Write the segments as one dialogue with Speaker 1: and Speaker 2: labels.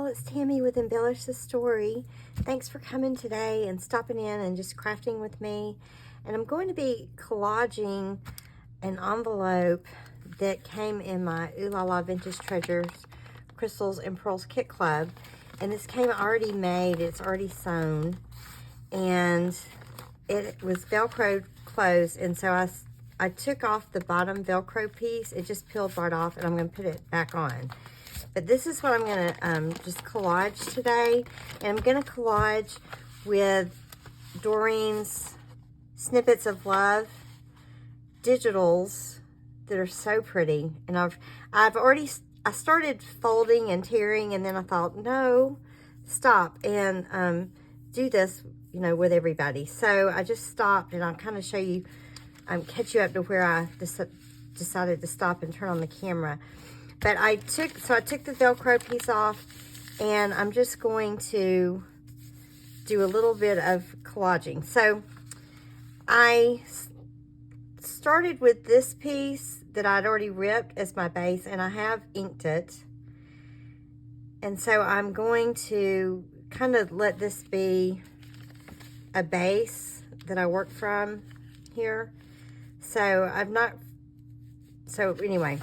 Speaker 1: it's Tammy with Embellish the Story. Thanks for coming today and stopping in and just crafting with me. And I'm going to be collaging an envelope that came in my Ooh La La Vintage Treasures Crystals and Pearls Kit Club. And this came already made, it's already sewn. And it was Velcro closed, and so I took off the bottom Velcro piece. It just peeled right off, and I'm going to put it back on. But this is what I'm going to just collage today. And I'm going to collage with Doreen's Snippets of Love digitals that are so pretty. And I started folding and tearing, and then I thought, no, stop and do this, you know, with everybody. So I just stopped, and I'll kind of show you, catch you up to where I decided to stop and turn on the camera. But I took the Velcro piece off, and I'm just going to do a little bit of collaging. So I started with this piece that I'd already ripped as my base, and I have inked it. And so I'm going to kind of let this be a base that I work from here. So anyway,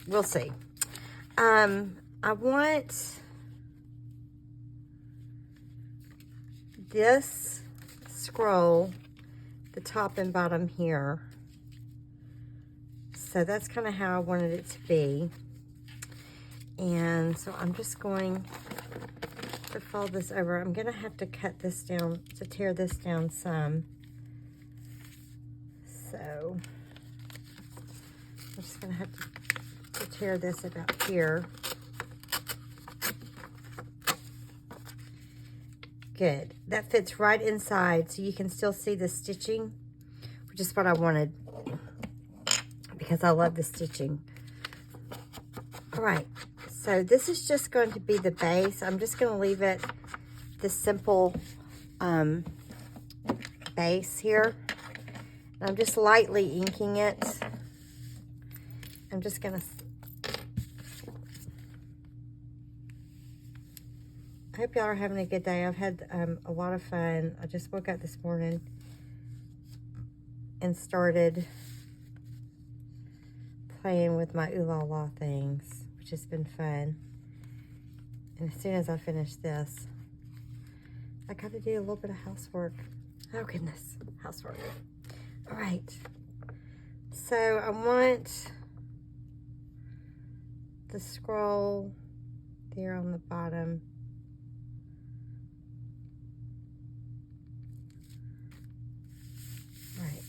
Speaker 1: we'll see. I want this scroll, the top and bottom here. So that's kind of how I wanted it to be. And so I'm just going to fold this over. I'm going to have to cut this down, to tear this down some. So I'm just going to have to tear this about here. Good. That fits right inside, so you can still see the stitching, which is what I wanted, because I love the stitching. All right, so this is just going to be the base. I'm just going to leave it the simple base here. I'm just lightly inking it. I'm just going to... I hope y'all are having a good day. I've had a lot of fun. I just woke up this morning and started playing with my Ooh La La things, which has been fun. And as soon as I finish this, I got to do a little bit of housework. Oh goodness, housework. All right, so I want the scroll there on the bottom. All right,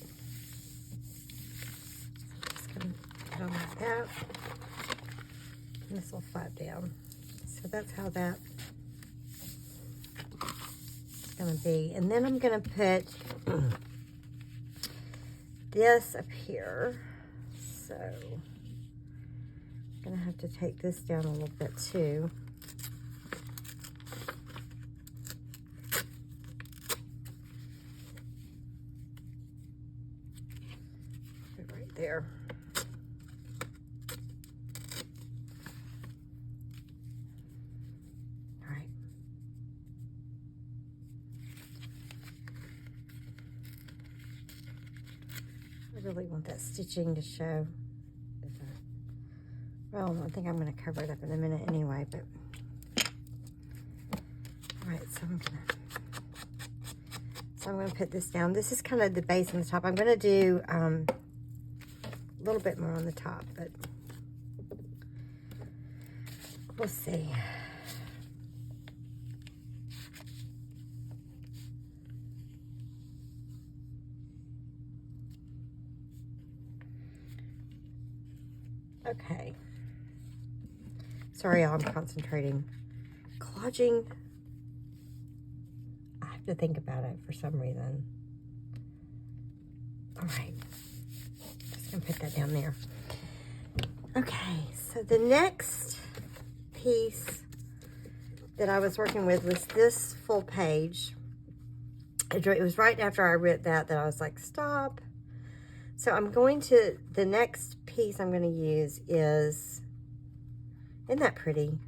Speaker 1: just gonna put on like that. And this will flap down. So that's how that's gonna be. And then I'm gonna put this up here. So I'm gonna have to take this down a little bit too. Put it right there. I really want that stitching to show. Well, I think I'm going to cover it up in a minute anyway, but all right, so I'm going to put this down. This is kind of the base on the top. I'm going to do a little bit more on the top, but we'll see. Okay. Sorry, I'm concentrating. Collaging, I have to think about it for some reason. All right. Just gonna put that down there. Okay, so the next piece that I was working with was this full page. It was right after I read that I was like, stop. So I'm going to, the next piece I'm going to use is, isn't that pretty?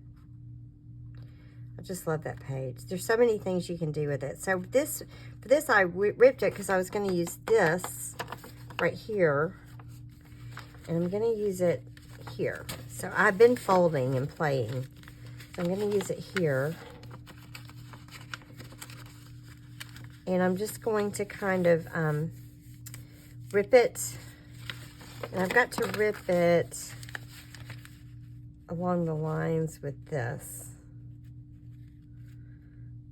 Speaker 1: I just love that page. There's so many things you can do with it. So this, for this I ripped it because I was going to use this right here. And I'm going to use it here. So I've been folding and playing. So I'm going to use it here. And I'm just going to kind of rip it. And I've got to rip it along the lines with this.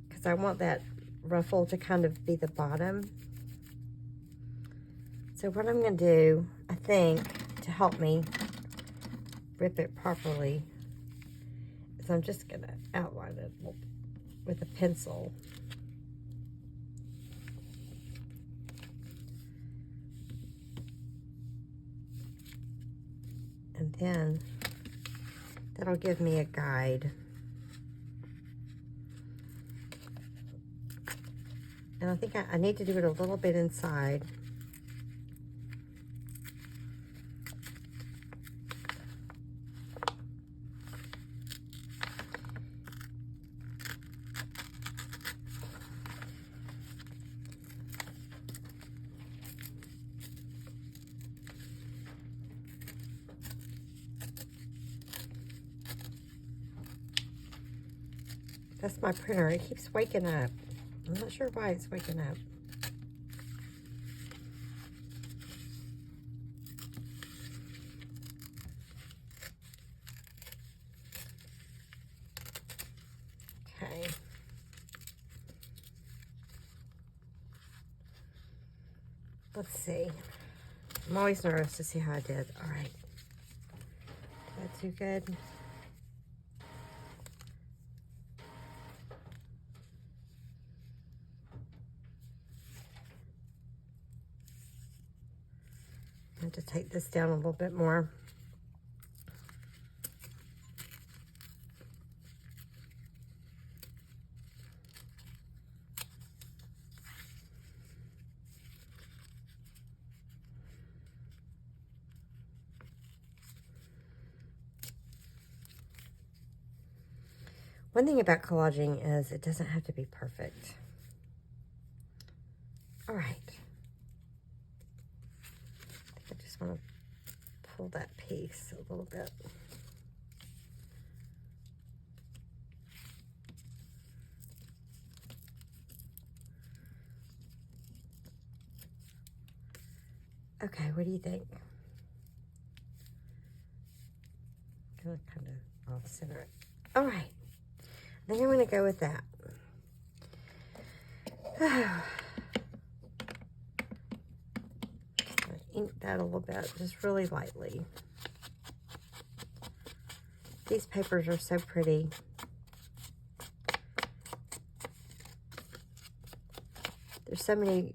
Speaker 1: Because I want that ruffle to kind of be the bottom. So what I'm going to do, I think, to help me rip it properly, is I'm just going to outline it with a pencil. And then that'll give me a guide. And I think I need to do it a little bit inside. That's my printer. It keeps waking up. I'm not sure why it's waking up. Okay. Let's see. I'm always nervous to see how I did. All right. Is that too good? I have to take this down a little bit more. One thing about collaging is it doesn't have to be perfect. All right. I just want to pull that piece a little bit. Okay, what do you think? I'm gonna kind of off center it. All right, I think I'm gonna go with that. Ink that a little bit, just really lightly. These papers are so pretty. There's so many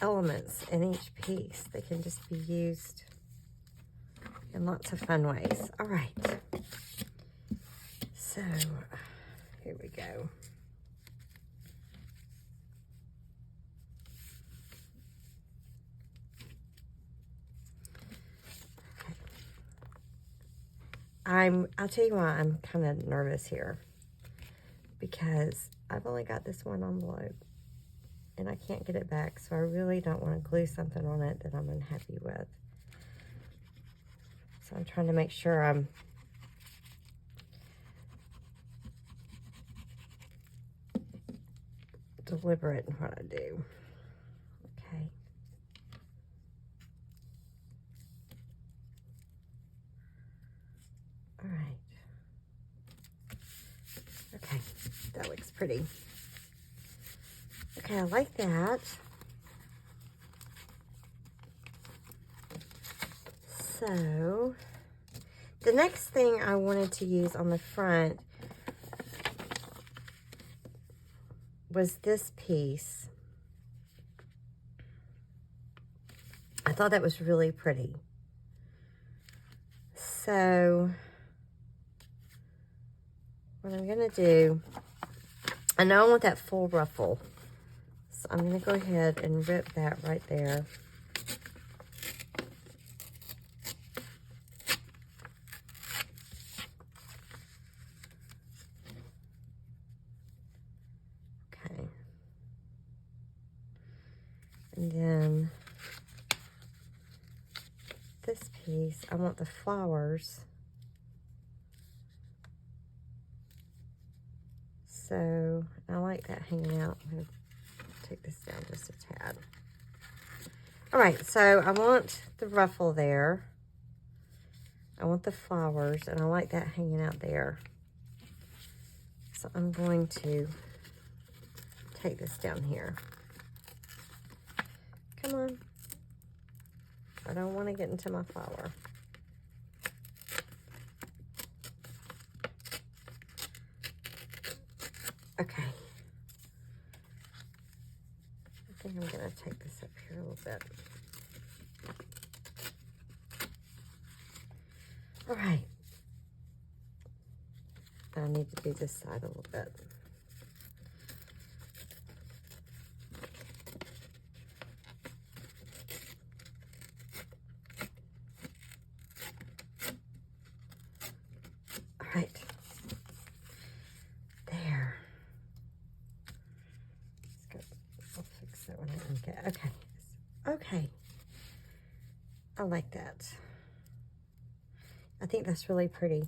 Speaker 1: elements in each piece. They can just be used in lots of fun ways. All right. So, here we go. I'll tell you why I'm kind of nervous here, because I've only got this one envelope and I can't get it back, so I really don't want to glue something on it that I'm unhappy with. So I'm trying to make sure I'm deliberate in what I do. Okay. All right. Okay, that looks pretty. Okay, I like that. So, the next thing I wanted to use on the front was this piece. I thought that was really pretty. So, what I'm going to do, I know I want that full ruffle. So I'm going to go ahead and rip that right there. And then this piece, I want the flowers. So I like that hanging out. I'm going to take this down just a tad. All right, so I want the ruffle there. I want the flowers, and I like that hanging out there. So I'm going to take this down here. Come on. I don't want to get into my flower. Okay. I think I'm going to take this up here a little bit. All right. I need to do this side a little bit. All right. There. I'll fix that when I ink it. Okay. Okay. I like that. I think that's really pretty.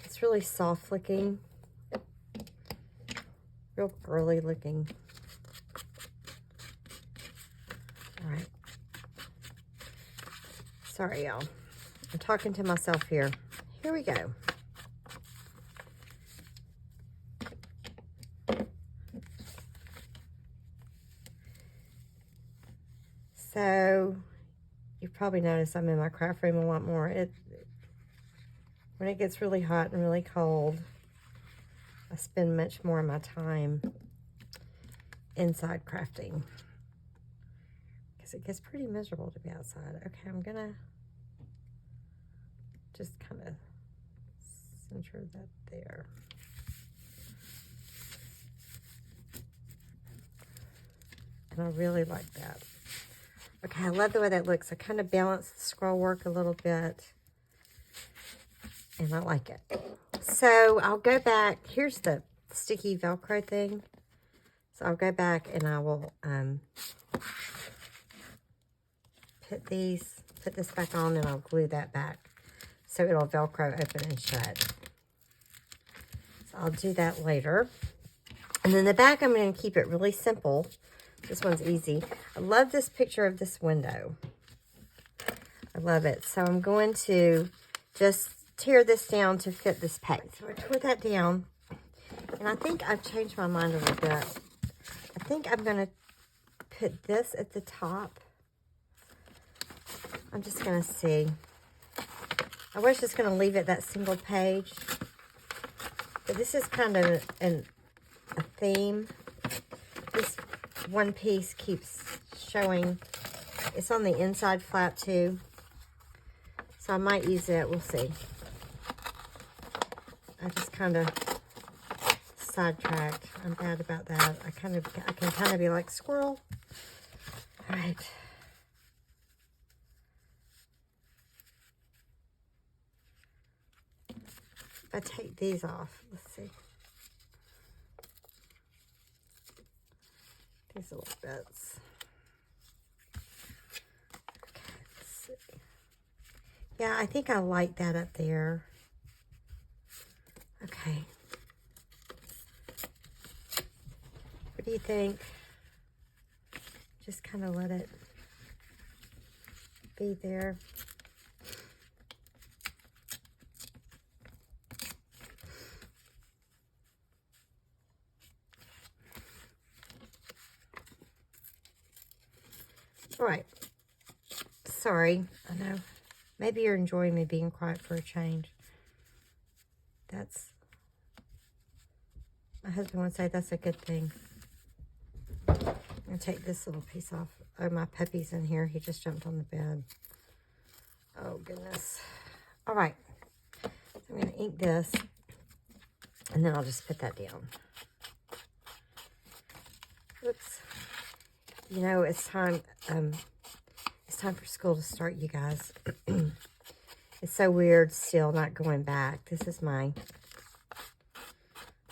Speaker 1: It's really soft looking. Real girly looking. All right. Sorry, y'all. I'm talking to myself here. Here we go. So, you've probably noticed I'm in my craft room a lot more. When it gets really hot and really cold, I spend much more of my time inside crafting because it gets pretty miserable to be outside. Okay, I'm gonna just kind of center that there. And I really like that. Okay, I love the way that looks. I kind of balanced the scroll work a little bit. And I like it. So I'll go back. Here's the sticky Velcro thing. So I'll go back and I will put this back on, and I'll glue that back so it'll Velcro open and shut. So I'll do that later. And then the back, I'm going to keep it really simple. This one's easy. I love this picture of this window. I love it. So I'm going to just tear this down to fit this page. So I tore that down, and I think I've changed my mind a little bit. I think I'm going to put this at the top. I'm just going to see. I was just going to leave it that single page, but this is kind of a theme. This one piece keeps showing. It's on the inside flap too, so I might use it. We'll see. I just kind of sidetracked. I'm bad about that. I can kind of be like squirrel. All right. If I take these off, let's see. These little bits. Okay, let's see. Yeah, I think I like that up there. Okay. What do you think? Just kind of let it be there. All right. Sorry. I know. Maybe you're enjoying me being quiet for a change. My husband would say that's a good thing. I'm going to take this little piece off. Oh, my puppy's in here. He just jumped on the bed. Oh, goodness. All right. So I'm going to ink this, and then I'll just put that down. Oops. You know, it's time for school to start, you guys. It's so weird still not going back. This is my,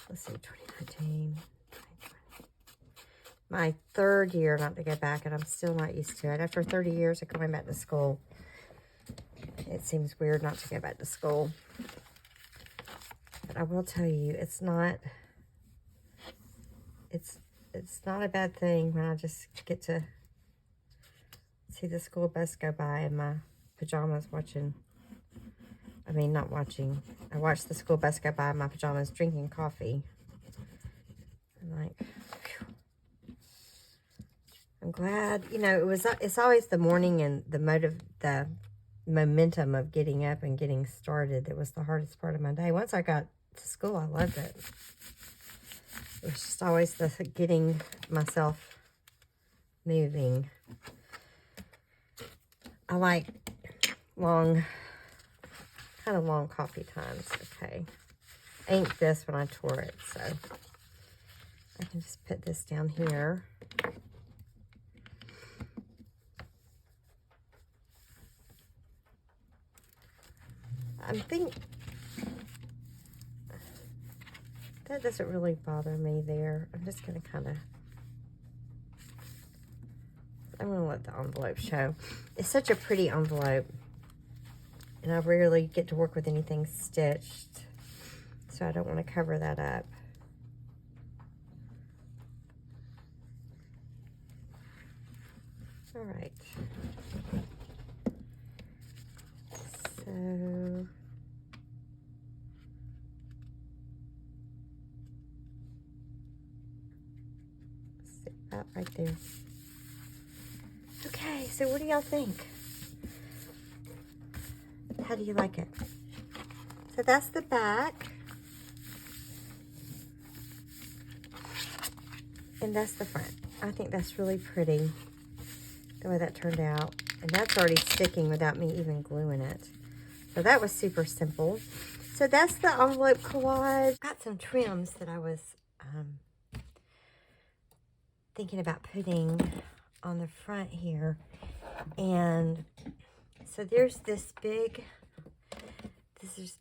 Speaker 1: let's see, 2019, 2020. my 3rd year not to go back, and I'm still not used to it. After 30 years of going back to school, it seems weird not to go back to school. But I will tell you, it's not a bad thing when I just get to see the school bus go by in my pajamas watching. I mean, not watching. I watched the school bus go by in my pajamas drinking coffee. I'm like, phew. I'm glad, you know, it's always the morning and the momentum of getting up and getting started that was the hardest part of my day. Once I got to school, I loved it. It was just always the getting myself moving. I like kind of long coffee times. Okay. I inked this when I tore it, so I can just put this down here. I think that doesn't really bother me there. I'm just going to I'm going to let the envelope show. It's such a pretty envelope. And I rarely get to work with anything stitched. So I don't want to cover that up. All right. So... stick that right there. Okay, so what do y'all think? How do you like it? So that's the back. And that's the front. I think that's really pretty, the way that turned out. And that's already sticking without me even gluing it. So that was super simple. So that's the envelope collage. Got some trims that I was thinking about putting on the front here. And so there's this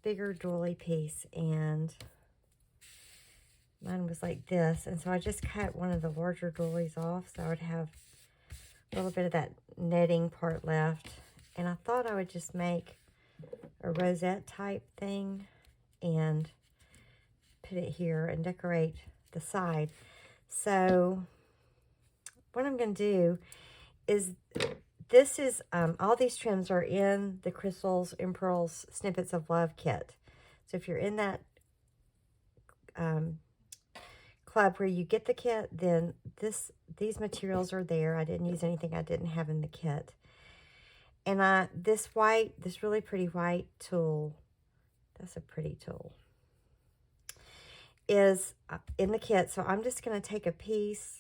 Speaker 1: bigger doily piece, and mine was like this. And so I just cut one of the larger doilies off, so I would have a little bit of that netting part left. And I thought I would just make a rosette type thing and put it here and decorate the side. So what I'm going to do is, this is, all these trims are in the Crystals and Pearls Snippets of Love kit. So if you're in that club where you get the kit, then these materials are there. I didn't use anything I didn't have in the kit. And this really pretty white tulle, that's a pretty tulle, is in the kit. So I'm just going to take a piece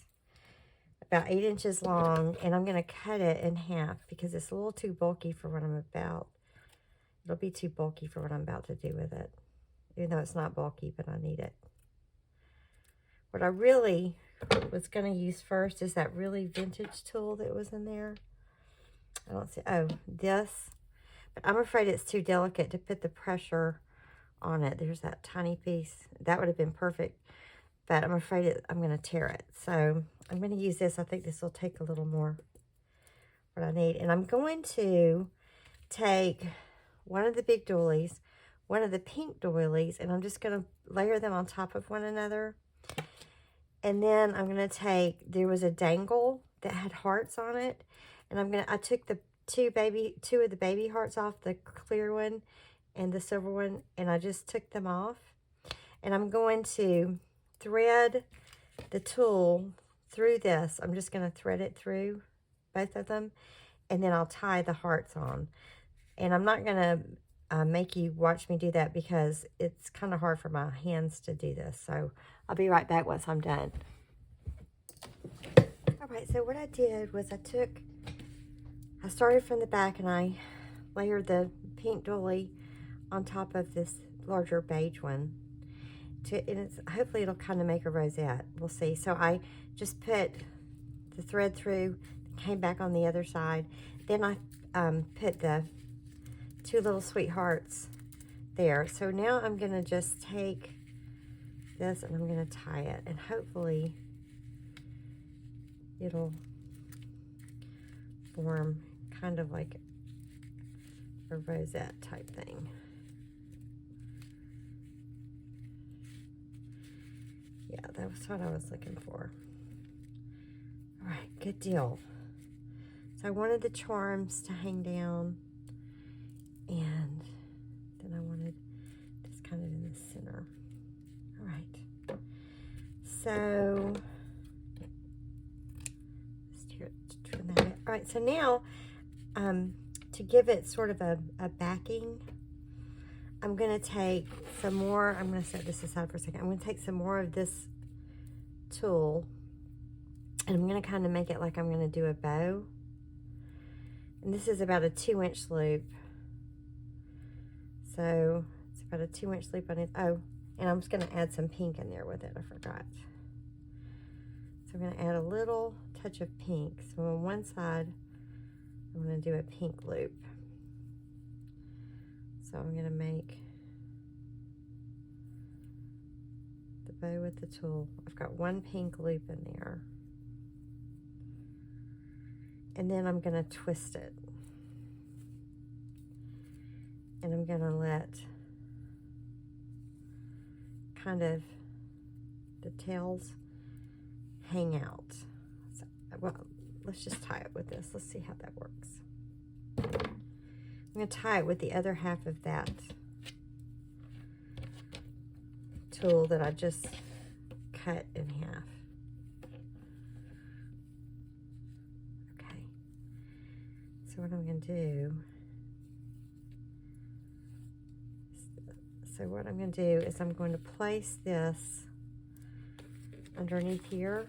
Speaker 1: about 8 inches long, and I'm going to cut it in half because it's a little too bulky for what I'm about. It'll be too bulky for what I'm about to do with it, even though it's not bulky, but I need it. What I really was going to use first is that really vintage tulle that was in there. I don't see, oh, this. But I'm afraid it's too delicate to put the pressure on it. There's that tiny piece. That would have been perfect, but I'm afraid I'm going to tear it. So I'm going to use this. I think this will take a little more what I need. And I'm going to take one of the big doilies, one of the pink doilies, and I'm just going to layer them on top of one another. And then I'm going to take, there was a dangle that had hearts on it. And I took the two of the baby hearts off, the clear one and the silver one, and I just took them off. And I'm going to thread the tulle through this. I'm just going to thread it through both of them, and then I'll tie the hearts on. And I'm not going to make you watch me do that because it's kind of hard for my hands to do this. So I'll be right back once I'm done. All right, so what I did was I started from the back and I layered the pink doily on top of this larger beige one. Hopefully it'll kind of make a rosette. We'll see. So I just put the thread through, came back on the other side. Then I put the two little sweethearts there. So now I'm going to just take this and I'm going to tie it. And hopefully it'll form kind of like a rosette type thing. Yeah, that was what I was looking for. All right, good deal. So I wanted the charms to hang down, and then I wanted this kind of in the center. All right. So let's turn that in. All right, so now to give it sort of a backing, I'm going to take some more. I'm going to set this aside for a second. I'm going to take some more of this tool, and I'm going to kind of make it like I'm going to do a bow. And this is about a 2-inch loop. So it's about a 2-inch loop on it. Oh, and I'm just going to add some pink in there with it. I forgot. So I'm going to add a little touch of pink. So on one side, I'm going to do a pink loop. So I'm going to make the bow with the tool. I've got one pink loop in there. And then I'm going to twist it. And I'm going to let kind of the tails hang out. So, well, let's just tie it with this. Let's see how that works. I'm going to tie it with the other half of that tool that I just cut in half. Okay. So what I'm going to do, is I'm going to place this underneath here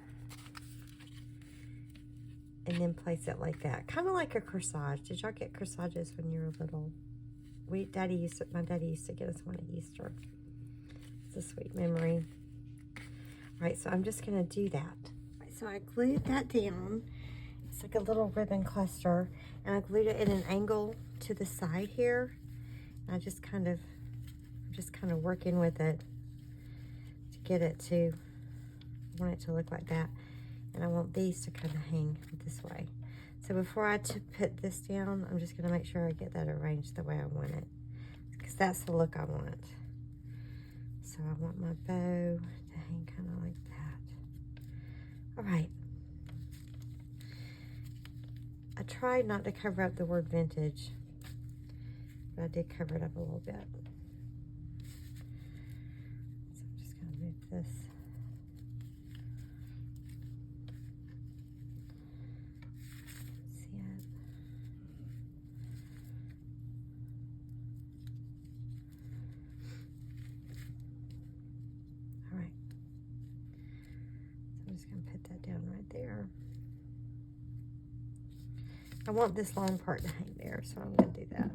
Speaker 1: and then place it like that, kind of like a corsage. Did y'all get corsages when you were little? My daddy used to get us one at Easter. It's a sweet memory. All right, so I'm just gonna do that. All right, so I glued that down. It's like a little ribbon cluster, and I glued it at an angle to the side here. And I'm just kind of working with it to get it to, I want it to look like that. And I want these to kind of hang this way. So before I put this down, I'm just going to make sure I get that arranged the way I want it, because that's the look I want. So I want my bow to hang kind of like that. All right. I tried not to cover up the word vintage, but I did cover it up a little bit. So I'm just going to move this. There. I want this long part to hang there, so I'm going to do that.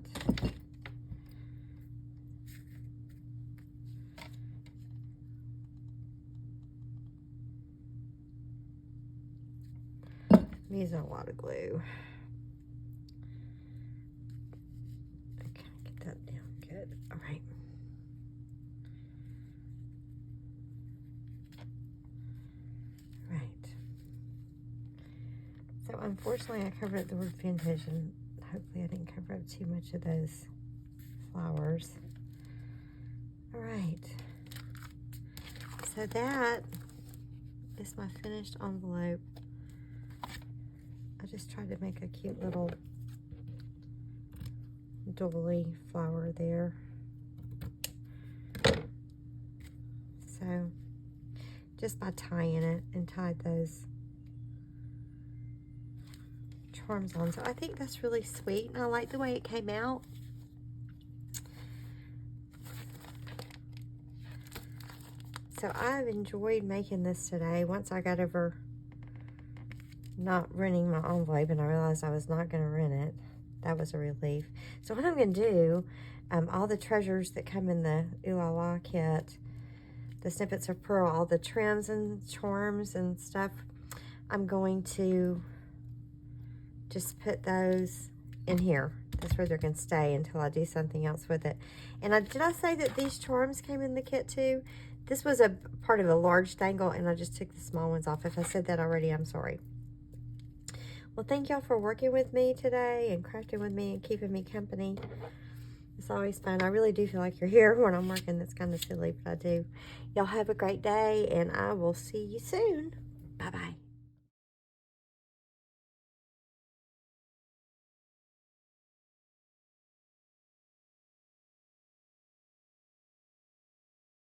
Speaker 1: I'm using a lot of glue. Okay, get that down good. All right. So unfortunately I covered up the word vintage, and hopefully I didn't cover up too much of those flowers. All right. So that is my finished envelope. I just tried to make a cute little doily flower there. So just by tying it, and tied those charms on. So I think that's really sweet, and I like the way it came out. So I've enjoyed making this today. Once I got over not running my envelope and I realized I was not going to run it, that was a relief. So what I'm going to do, all the treasures that come in the Ooh La La kit, the Snippets of Pearl, all the trims and charms and stuff, I'm going to just put those in here. That's where they're going to stay until I do something else with it. And did I say that these charms came in the kit too? This was a part of a large dangle, and I just took the small ones off. If I said that already, I'm sorry. Well, thank y'all for working with me today and crafting with me and keeping me company. It's always fun. I really do feel like you're here when I'm working. That's kind of silly, but I do. Y'all have a great day, and I will see you soon. Bye-bye.